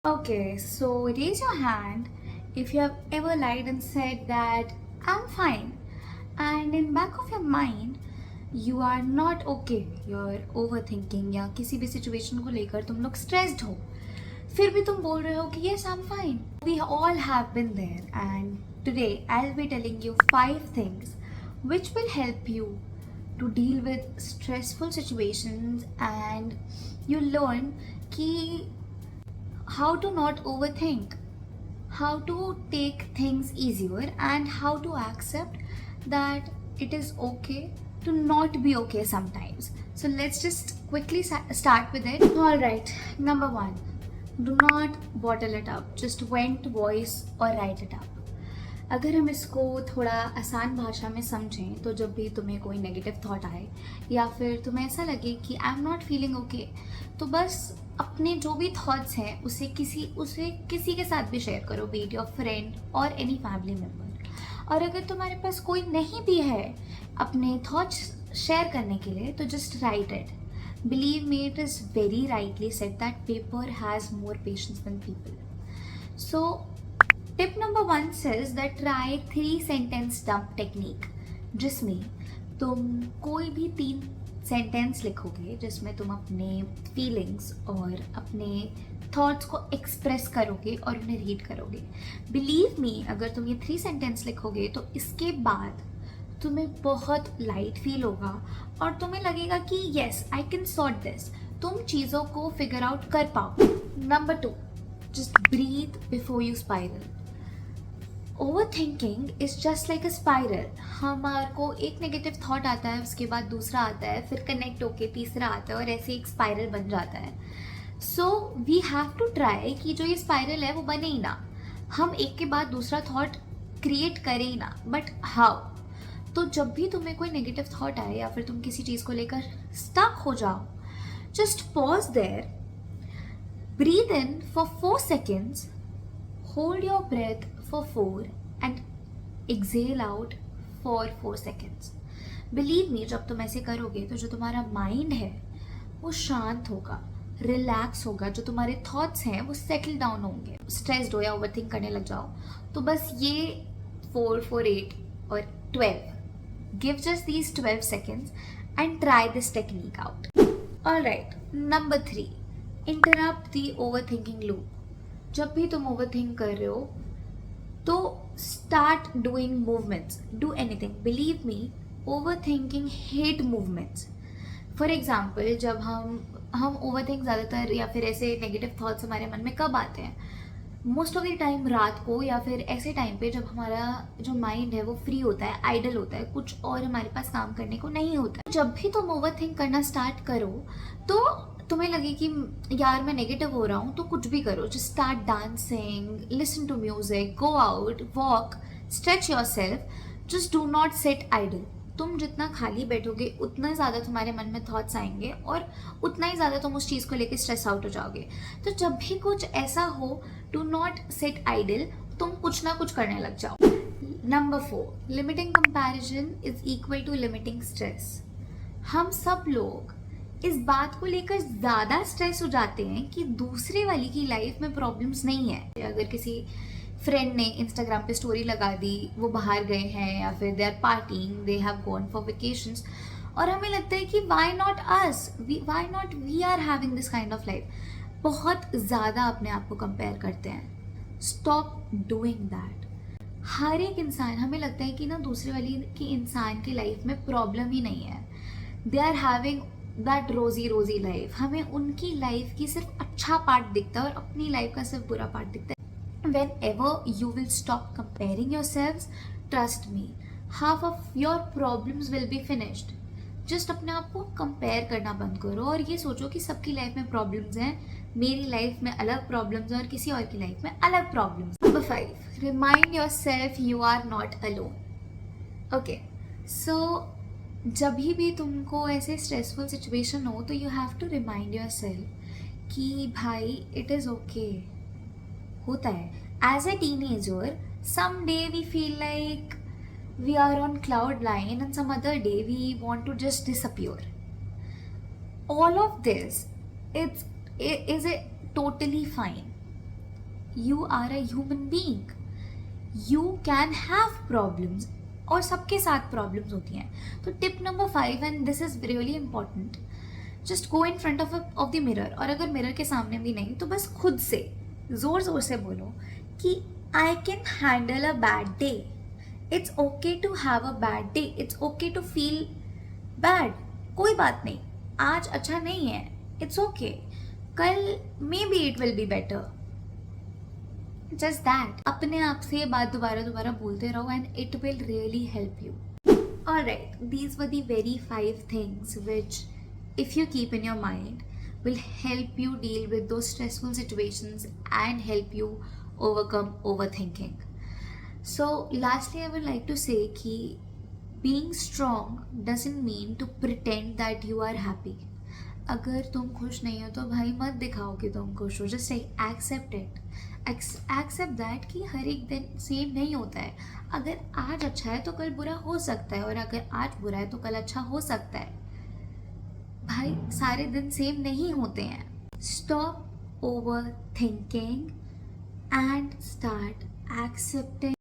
Okay, so raise your hand if you have ever lied and said that I'm fine, and in back of your mind you are not okay, you're overthinking या किसी भी situation को लेकर तुम लोग stressed हो, फिर भी तुम बोल रहे हो कि yes I'm fine. We all have been there, and today I'll be telling you 5 things which will help you to deal with stressful situations and you learn कि how to not overthink, how to take things easier, and how to accept that it is okay to not be okay sometimes. So let's just quickly start with it. All right, number one, do not bottle it up, just vent, voice, or write it up. अगर हम इसको थोड़ा आसान भाषा में समझें तो जब भी तुम्हें कोई नेगेटिव थॉट आए या फिर तुम्हें ऐसा लगे कि I am not feeling okay, तो बस अपने जो भी थॉट्स हैं उसे किसी के साथ भी शेयर करो, बी इट योर फ्रेंड और एनी फैमिली मेम्बर. और अगर तुम्हारे पास कोई नहीं भी है अपने थॉट्स शेयर करने के लिए तो just right it. Believe me, it is very rightly said that paper has more patience than people. So, tip number 1 says that try 3 sentence dump technique, जिसमें तुम कोई भी 3 सेंटेंस लिखोगे जिसमें तुम अपने फीलिंग्स और अपने थॉट्स को एक्सप्रेस करोगे और उन्हें रीड करोगे. बिलीव मी, अगर तुम ये 3 सेंटेंस लिखोगे तो इसके बाद तुम्हें बहुत लाइट फील होगा और तुम्हें लगेगा कि yes I can sort this. तुम चीज़ों को फिगर आउट कर पाओ. Number 2, just breathe before you spiral. Over thinking is just like a spiral. हमारे को एक नेगेटिव थॉट आता है, उसके बाद दूसरा आता है, फिर कनेक्ट होके तीसरा आता है और ऐसे एक स्पाइरल बन जाता है. So we have to try कि जो ये स्पाइरल है वो बने ही ना, हम एक के बाद दूसरा थॉट क्रिएट करें ही ना. But how? तो जब भी तुम्हें कोई नेगेटिव थॉट आए या फिर तुम किसी चीज़ को लेकर स्टक हो जाओ, just pause there, breathe in for 4 seconds, hold your breath for 4 and exhale out for 4 seconds. Believe me, जब तुम ऐसे करोगे तो जो तुम्हारा माइंड है वो शांत होगा, रिलैक्स होगा, जो तुम्हारे थॉट्स हैं वो सेटल डाउन होंगे. स्ट्रेस्ड हो या ओवरथिंक करने लग जाओ तो बस ये 4, 4, 8 और 12, give just these 12 seconds and try this technique out. Alright, number 3, interrupt the overthinking loop. जब भी तुम overthink कर रहे हो तो start doing movements, do anything. Believe me, overthinking hate movements. For example, जब हम overthink ज़्यादातर या फिर ऐसे negative thoughts हमारे मन में कब आते हैं? मोस्ट ऑफ द टाइम रात को या फिर ऐसे टाइम पे जब हमारा जो माइंड है वो फ्री होता है, आइडल होता है, कुछ और हमारे पास काम करने को नहीं होता है. जब भी तुम ओवर थिंक करना स्टार्ट करो तो तुम्हें लगे कि यार मैं नेगेटिव हो रहा हूँ, तो कुछ भी करो. Just start dancing, listen to music, go out, walk, stretch yourself. Just do not sit idle. तुम जितना खाली बैठोगे उतना ज़्यादा तुम्हारे मन में थॉट्स आएंगे और उतना ही ज़्यादा तुम उस चीज़ को लेकर स्ट्रेस आउट हो जाओगे. तो जब भी कुछ ऐसा हो, डू नॉट सिट आइडल, तुम कुछ ना कुछ करने लग जाओ. Number 4, limiting comparison is equal to limiting stress. हम सब लोग इस बात को लेकर ज़्यादा स्ट्रेस हो जाते हैं कि दूसरे वाली की लाइफ में प्रॉब्लम्स नहीं है. अगर किसी फ्रेंड ने इंस्टाग्राम पे स्टोरी लगा दी, वो बाहर गए हैं या फिर they are parting, they have gone for vacations, और हमें लगता है कि why not us, why not we are having this kind of life. बहुत ज़्यादा अपने आप को कंपेयर करते हैं. Stop doing that. हर एक इंसान, हमें लगता है कि ना दूसरे वाली की इंसान की लाइफ में प्रॉब्लम ही नहीं है, दे आर हैविंग दैट रोजी लाइफ. हमें उनकी लाइफ की सिर्फ अच्छा पार्ट दिखता है और अपनी लाइफ का सिर्फ बुरा पार्ट दिखता है. Whenever you will stop comparing yourselves, trust me, half of your problems will be finished. Just अपने आप को कंपेयर करना बंद करो और ये सोचो कि सबकी लाइफ में प्रॉब्लम्स हैं, मेरी लाइफ में अलग प्रॉब्लम्स हैं और किसी और की लाइफ में अलग problems. Number 5, remind yourself you are not alone. Okay, so जब भी तुमको ऐसे स्ट्रेसफुल सिचुएशन हो तो you have to remind yourself कि भाई इट इज़ ओके. होता है. As a teenager, some day we feel like we are on cloud nine and some other day we want to just disappear. All of this is a totally fine. You are a human being. You can have problems. और सबके साथ problems होती हैं. तो tip number 5, and this is really important, just go in front of the mirror. और अगर mirror के सामने भी नहीं तो बस खुद से ज़ोर ज़ोर से बोलो कि I can handle a bad day. It's okay to have a bad day. It's okay to feel bad. कोई बात नहीं, आज अच्छा नहीं है, इट्स ओके. कल may be it will be better. Just that. अपने आप से ये बात दोबारा दोबारा बोलते रहो and it will really help you. Alright, these were the very 5 things which, if you keep in your mind, will help you deal with those stressful situations and help you overcome overthinking. So, lastly, I would like to say that being strong doesn't mean to pretend that you are happy. अगर तुम खुश नहीं हो तो भाई मत दिखाओ कि तुम खुश हो. Just accept it. Accept that कि हर एक दिन सेम नहीं होता है. अगर आज अच्छा है तो कल बुरा हो सकता है, और अगर आज बुरा है तो कल अच्छा हो सकता है. भाई सारे दिन सेम नहीं होते हैं. Stop over thinking and start accepting